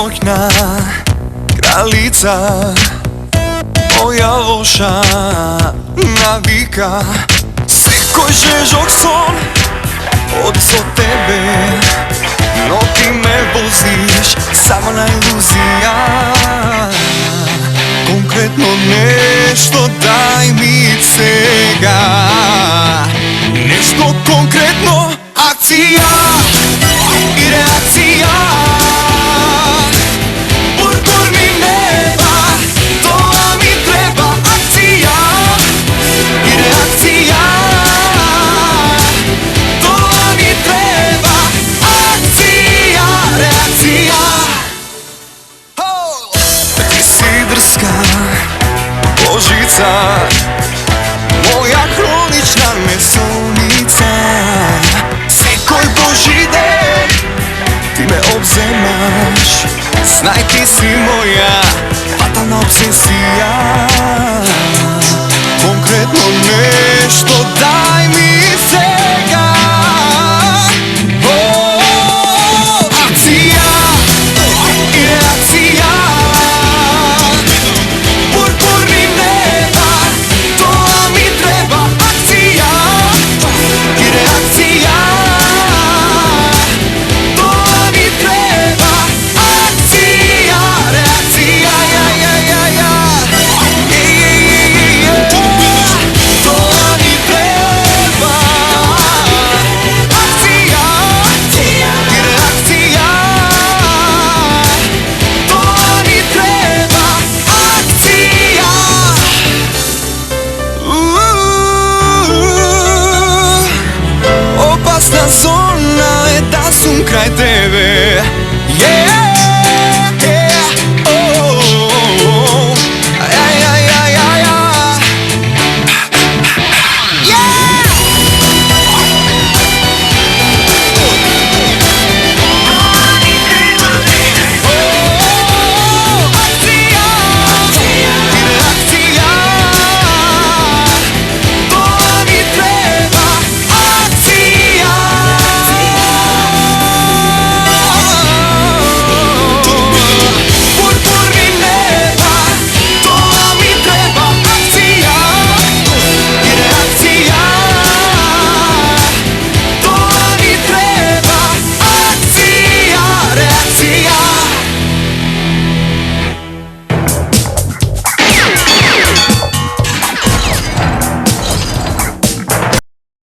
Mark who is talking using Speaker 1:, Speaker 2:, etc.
Speaker 1: noćna kraljica, moja loša navika. Svekoj žežok son odis od tebe, no ti me voziš samo na iluzija. Konkretno nešto daj mi svega, nešto konkretno, akcija i reakcija. Purpur mi neba, to mi treba, akcija i reakcija. To mi treba, akcija, reakcija. Ti si drska Božica, moja hronična mesonica. Svekoj Božji den ti me obzemaš, znaj ti si moja fatalna obsesija. Konkretno nešto daj mi